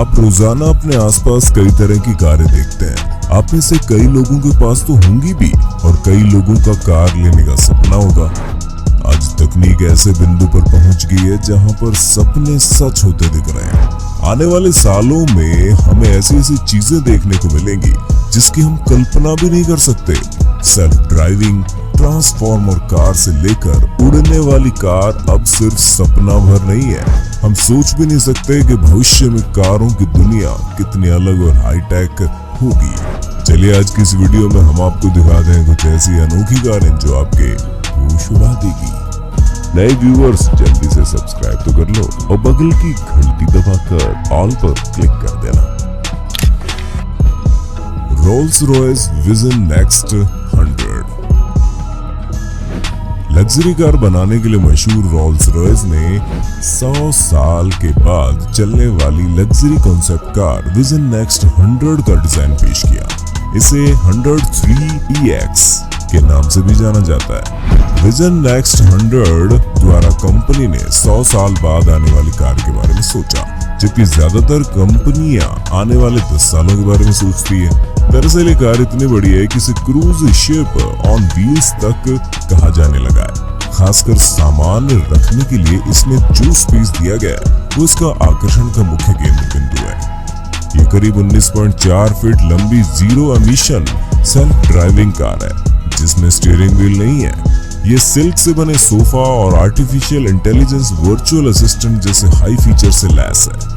आप रोजाना अपने आसपास कई तरह की कारें देखते हैं। आप में से कई लोगों के पास तो होंगी भी और कई लोगों का कार लेने का सपना होगा। आज तकनीक ऐसे बिंदु पर पहुंच गई है जहां पर सपने सच होते दिख रहे हैं। आने वाले सालों में हमें ऐसी ऐसी चीजें देखने को मिलेंगी जिसकी हम कल्पना भी नहीं कर सकते। सेल्फ ड्राइविंग, ट्रांसफॉर्मर कार से लेकर उड़ने वाली कार अब सिर्फ सपना भर नहीं है। हम सोच भी नहीं सकते कि भविष्य में कारों की दुनिया कितनी अलग और हाईटेक होगी। चलिए आज की इस वीडियो में हम आपको दिखाते हैं कुछ ऐसी अनोखी कारें जो आपके होश उड़ा देगी। नए व्यूअर्स जल्दी से सब्सक्राइब तो कर लो और बगल की घंटी दबाकर ऑल पर क्लिक कर देना। Rolls Royce vision next 100 luxury car बनाने के लिए मशहूर रोल्स रॉयस ने 100 साल के बाद चलने वाली luxury concept car vision next 100 का डिजाइन पेश किया। इसे 103EX के नाम से भी जाना जाता है। विजन नेक्स्ट 100 द्वारा कंपनी ने 100 साल बाद आने वाली कार के बारे में सोचा, जबकि ज्यादातर कंपनियां आने वाले 10 सालों के बारे में सोचती है। दरअसल ये कार इतनी बड़ी है कि इसे क्रूज शिप ऑन व्हील्स तक कहा जाने लगा है। खासकर सामान रखने के लिए इसमें जो स्पेस दिया गया है वो इसका आकर्षण का मुख्य केंद्र बिंदु है। ये करीब 19.4 फीट लंबी zero emission self driving car है जिसमें स्टीयरिंग व्हील नहीं है। ये सिल्क से बने सोफा और आर्टिफिशियल इंटेलिजेंस वर्चुअल असिस्टेंट जैसे हाई फीचर से लैस है।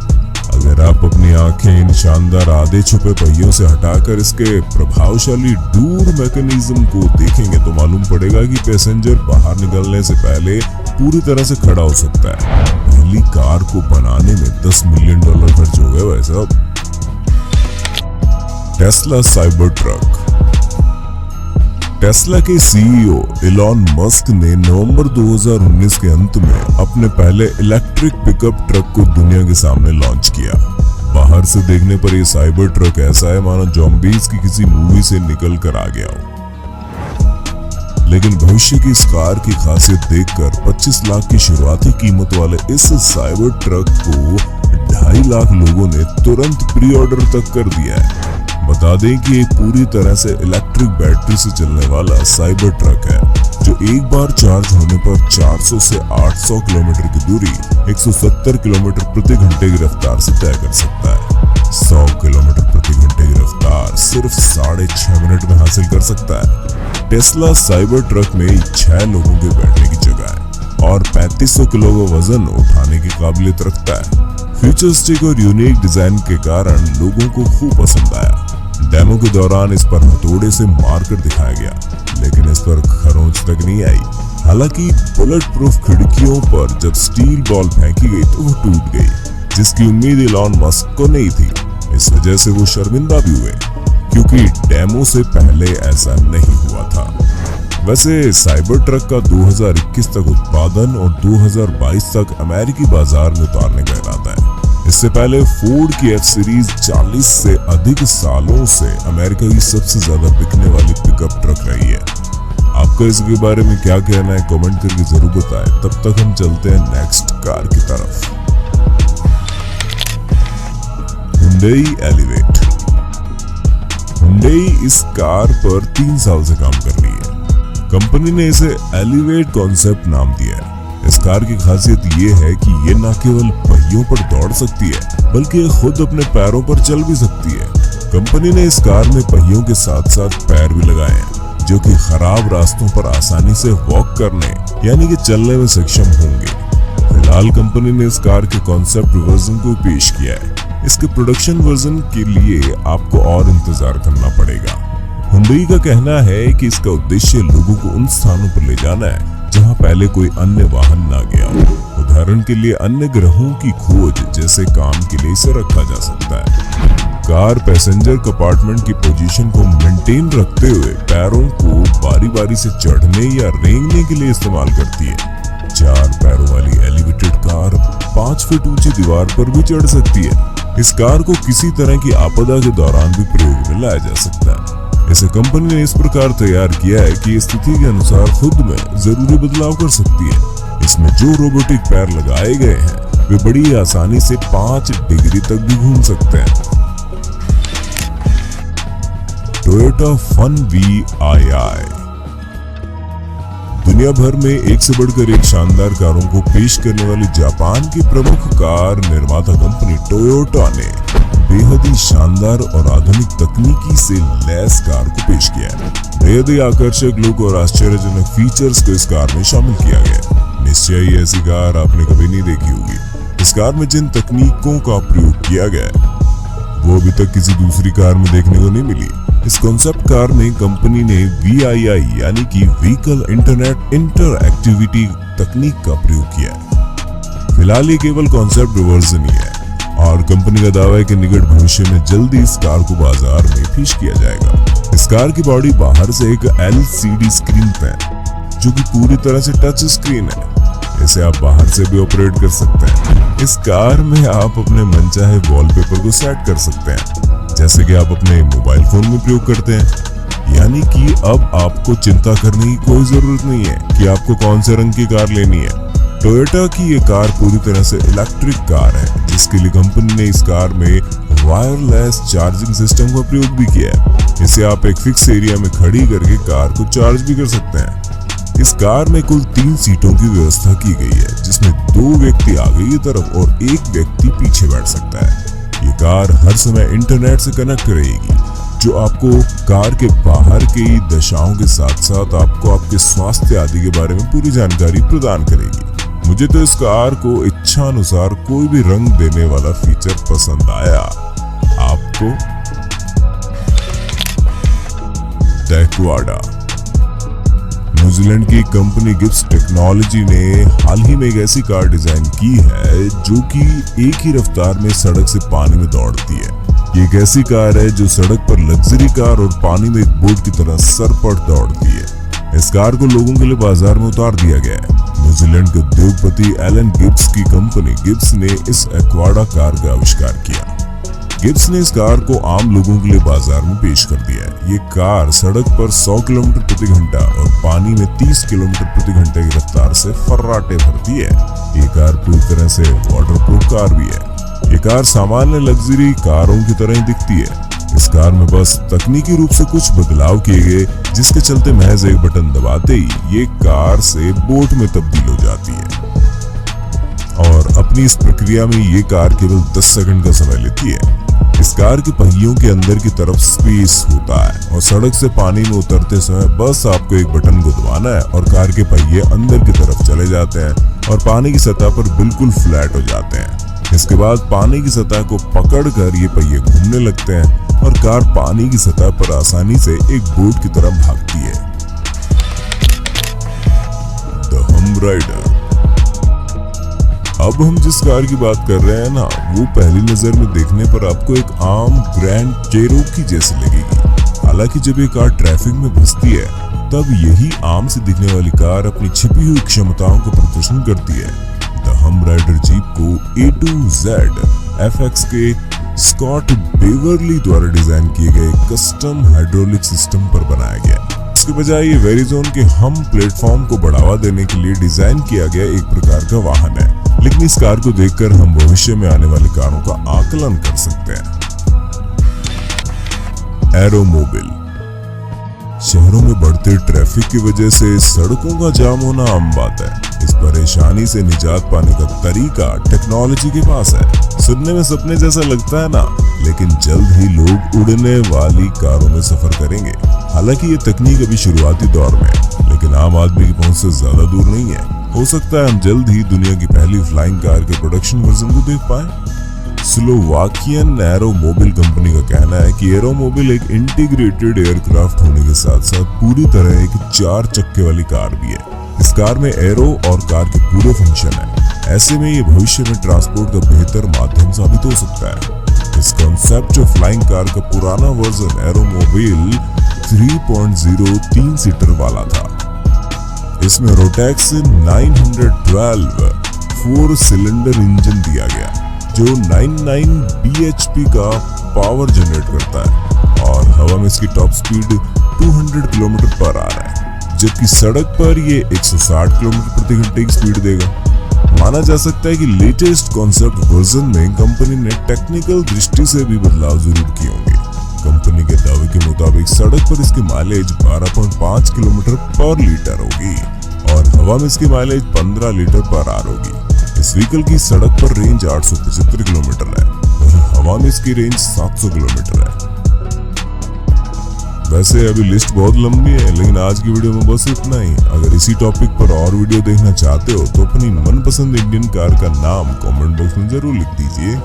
अगर आप अपनी आंखें इन शानदार आधे छुपे पहियों से हटाकर इसके प्रभावशाली डोर मैकेनिज्म को देखेंगे तो मालूम पड़ेगा कि पैसेंजर बाहर निकलने से पहले पूरी तरह से खड़ा हो सकता है। पहली कार को बनाने में $10 मिलियन खर्च हो गए भाई साहब। Tesla cyber truck. टेस्ला के सीईओ इलॉन मस्क ने नवंबर 2019 के अंत में अपने पहले इलेक्ट्रिक पिकअप ट्रक को दुनिया के सामने लॉन्च किया। बाहर से देखने पर यह साइबर ट्रक ऐसा है मानो ज़ॉम्बीज़ की किसी मूवी से निकल कर आ गया हो। लेकिन भविष्य की इस कार की खासियत देखकर 25 लाख की शुरुआती कीमत वाले इस साइबर ट्रक को 2.5 लाख लोगों ने तुरंत प्री ऑर्डर तक कर दिया है। बता दें कि एक पूरी तरह से इलेक्ट्रिक बैटरी से चलने वाला साइबर ट्रक है जो एक बार चार्ज होने पर 400 से 800 किलोमीटर की दूरी 170 किलोमीटर प्रति घंटे की रफ्तार से तय कर सकता है। 100 किलोमीटर प्रति घंटे की रफ्तार सिर्फ 6.5 मिनट में हासिल कर सकता है। टेस्ला साइबर ट्रक में 6 लोगों के बैठने की जगह है और 3500 किलो का वजन उठाने की काबिलियत रखता है। फ्यूचरिस्टिक और यूनिक डिजाइन के कारण लोगों को खूब पसंद आया। डेमो के दौरान इस पर हथौड़े से मारकर दिखाया गया, लेकिन इस पर खरोंच तक नहीं आई। हालांकि बुलेट प्रूफ खिड़कियों पर जब स्टील बॉल फेंकी गई तो वो टूट गई, जिसकी उम्मीद इलॉन मस्क को नहीं थी। इस वजह से वो शर्मिंदा भी हुए क्योंकि डेमो से पहले ऐसा नहीं हुआ था। वैसे साइबर ट्रक का 2021 तक उत्पादन और 2022 तक अमेरिकी बाजार में उतारने का इरादा है। इससे पहले फोर्ड की F सीरीज 40 से अधिक सालों से अमेरिका की सबसे ज्यादा बिकने वाली पिकअप ट्रक रही है। आपका इसके बारे में क्या कहना है कमेंट करके जरूर बताएं। तब तक हम चलते हैं नेक्स्ट कार की तरफ। Hyundai elevate. हुंडई इस कार पर 3 साल से काम कर रही है। कंपनी ने इसे एलिवेट कॉन्सेप्ट नाम दिया है। इस कार की खासियत ये है कि ये न केवल पहियों पर दौड़ सकती है बल्कि ये खुद अपने पैरों पर चल भी सकती है। कंपनी ने इस कार में पहियों के साथ साथ पैर भी लगाए हैं जो कि खराब रास्तों पर आसानी से वॉक करने यानी कि चलने में सक्षम होंगे। फिलहाल कंपनी ने इस कार के कॉन्सेप्ट वर्जन को पेश किया है। इसके प्रोडक्शन वर्जन के लिए आपको और इंतजार करना पड़ेगा। हुंडई का कहना है कि इसका उद्देश्य लोगों को उन स्थानों पर ले जाना है जहां पहले कोई अन्य वाहन ना गया हो। उदाहरण के लिए अन्य ग्रहों की खोज जैसे काम के लिए इसे रखा जा सकता है। कार पैसेंजर कंपार्टमेंट की पोजीशन को मेंटेन रखते हुए पैरों को बारी बारी से चढ़ने या रेंगने के लिए इस्तेमाल करती है। 4 पैरों वाली एलिवेटेड कार 5 फीट ऊंची दीवार पर भी चढ़ सकती है। इस कार को किसी तरह की आपदा के दौरान भी प्रयोग में लाया जा सकता है। इसे कंपनी ने इस प्रकार तैयार किया है कि स्थिति के अनुसार खुद में जरूरी बदलाव कर सकती है। इसमें जो रोबोटिक पैर लगाए गए हैं वे बड़ी आसानी से 5 डिग्री तक भी घूम सकते हैं। टोयोटा फन VII दुनिया भर में एक से बढ़कर एक शानदार कारों को पेश करने वाली जापान की प्रमुख कार निर्माता कंपनी टोयोटा ने बेहद ही शानदार और आधुनिक तकनीकी से लैस कार को पेश किया है। बेहद ही आकर्षक लुक और आश्चर्यजनक फीचर्स को इस कार में शामिल किया गया। निश्चय ही ऐसी कार आपने कभी नहीं देखी होगी। इस कार में जिन तकनीकों का प्रयोग किया गया है वो अभी तक किसी दूसरी कार में देखने को नहीं मिली। इस कॉन्सेप्ट कार में कंपनी ने VII यानी कि व्हीकल इंटरनेट इंटरएक्टिविटी तकनीक का प्रयोग किया है। फिलहाल ये केवल कॉन्सेप्ट वर्जन ही है और कंपनी का दावा है कि निकट भविष्य में जल्दी इस कार को बाजार में पेश किया जाएगा। इस कार की बॉडी बाहर से एक LCD स्क्रीन पे है जो कि पूरी तरह से टच स्क्रीन है। इसे आप बाहर से भी ऑपरेट कर सकते हैं। इस कार में आप अपने मनचाहे वॉलपेपर को सेट कर सकते हैं जैसे कि आप अपने मोबाइल फोन में प्रयोग करते हैं। यानी कि अब आपको चिंता करने की कोई जरूरत नहीं है कि आपको कौन से रंग की कार लेनी है। टोयोटा की ये कार पूरी तरह से इलेक्ट्रिक कार है जिसके लिए कंपनी ने इस कार में वायरलेस चार्जिंग सिस्टम का प्रयोग भी किया है। इसे आप एक फिक्स एरिया में खड़ी करके कार को चार्ज भी कर सकते हैं। इस कार में कुल 3 सीटों की व्यवस्था की गई है जिसमें 2 व्यक्ति आगे की तरफ और 1 व्यक्ति पीछे बैठ सकता है। ये कार हर समय इंटरनेट से कनेक्ट रहेगी जो आपको कार के बाहर की दशाओं के साथ साथ आपको आपके स्वास्थ्य आदि के बारे में पूरी जानकारी प्रदान करेगी। मुझे तो इस कार को इच्छा अनुसार कोई भी रंग देने वाला फीचर पसंद आया। आपको? डेक्वाडा न्यूजीलैंड की कंपनी गिब्स टेक्नोलॉजी ने हाल ही में एक ऐसी कार डिजाइन की है जो कि एक ही रफ्तार में सड़क से पानी में दौड़ती है। ये एक ऐसी कार है जो सड़क पर लग्जरी कार और पानी में एक बोट की तरह सरपट दौड़ती है। इस कार को लोगों के लिए बाजार में उतार दिया गया है। न्यूजीलैंड के उद्योगपति एलन गिब्स की कंपनी गिब्स ने इस एक्वाडा कार का आविष्कार किया। गिब्स ने इस कार को आम लोगों के लिए बाजार में पेश कर दिया है। ये कार सड़क पर 100 किलोमीटर प्रति घंटा और पानी में 30 किलोमीटर प्रति घंटे की रफ्तार से फर्राटे भरती है। ये कार पूरी तरह से वाटरप्रूफ कार भी है। ये कार सामान्य लग्जरी कारों की तरह ही दिखती है। इस कार में बस तकनीकी रूप से कुछ बदलाव किए गए जिसके चलते महज एक बटन दबाते ही ये कार से बोट में तब्दील हो जाती है और अपनी इस प्रक्रिया में ये कार केवल 10 सेकंड का समय लेती है। इस कार के पहियों के अंदर की तरफ स्पेस होता है और सड़क से पानी में उतरते समय बस आपको एक बटन को दबाना है और कार के पहिए अंदर की तरफ चले जाते हैं और पानी की सतह पर बिल्कुल फ्लैट हो जाते हैं। इसके बाद पानी की सतह को पकड़कर ये पहिए घूमने लगते हैं और कार पानी की सतह पर आसानी से एक बोट की तरह भागती है। द हम राइडर। अब हम जिस कार की बात कर रहे हैं ना वो पहली नजर में देखने पर आपको एक आम ग्रैंड चेरोकी जैसी लगेगी। हालांकि जब ये कार ट्रैफिक में घुसती है तब यही आम से दिखने वाली कार अपनी छिपी हुई क्षमताओं का प्रदर्शन करती है। द हम राइडर जीप को A to Z FX के स्कॉट बेवरली द्वारा डिजाइन किए गए कस्टम हाइड्रोलिक सिस्टम पर बनाया गया। इसके बजाय ये वेरिजोन के हम प्लेटफॉर्म को बढ़ावा देने के लिए डिजाइन किया गया एक प्रकार का वाहन है। लेकिन इस कार को देखकर हम भविष्य में आने वाली कारों का आकलन कर सकते हैं। एरोमोबिल। शहरों में बढ़ते ट्रैफिक की वजह से सड़कों का जाम होना आम बात है। इस परेशानी से निजात पाने का तरीका टेक्नोलॉजी के पास है। सुनने में सपने जैसा लगता है ना, लेकिन जल्द ही लोग उड़ने वाली कारों में सफर करेंगे। हालांकि ये तकनीक अभी शुरुआती दौर में है, लेकिन आम आदमी की पहुंच से ज्यादा दूर नहीं है। हो सकता है हम जल्द ही दुनिया की पहली फ्लाइंग कार के प्रोडक्शन वर्जन को देख पाए। स्लोवाकियन एरोमोबिल कंपनी का कहना है कि एरोमोबिल एक इंटीग्रेटेड एयरक्राफ्ट होने के साथ साथ पूरी तरह एक 4 चक्के वाली कार भी है। इस कार में एरो और कार के पूरे फंक्शन है। ऐसे में ये भविष्य में ट्रांसपोर्ट का बेहतर माध्यम साबित हो सकता है। इस कॉन्सेप्ट फ्लाइंग कार का पुराना वर्जन एरोमोबिल 3.0 3 सीटर वाला था। इसमें रोटैक्स 912 4 सिलेंडर इंजन दिया गया जो 99 bhp का पावर जनरेट करता है और हवा में इसकी टॉप स्पीड 200 किलोमीटर पर आ रहा है, जबकि सड़क पर ये 160 किलोमीटर प्रति घंटे की स्पीड देगा। माना जा सकता है कि लेटेस्ट कॉन्सेप्ट वर्जन में कंपनी ने टेक्निकल दृष्टि से भी बदलाव जरूर किए होंगे। कंपनी के दावे के मुताबिक सड़क पर इसकी माइलेज 12.5 किलोमीटर पर लीटर होगी और हवा में इसकी माइलेज 15 लीटर पर आवर होगी। इस व्हीकल की सड़क पर रेंज 875 किलोमीटर है, वहीं हवा में इसकी रेंज 700 किलोमीटर है। वैसे अभी लिस्ट बहुत लंबी है, लेकिन आज की वीडियो में बस इतना ही। अगर इसी टॉपिक पर और वीडियो देखना चाहते हो तो अपनी मनपसंद इंडियन कार का नाम कमेंट बॉक्स में जरूर लिख दीजिए।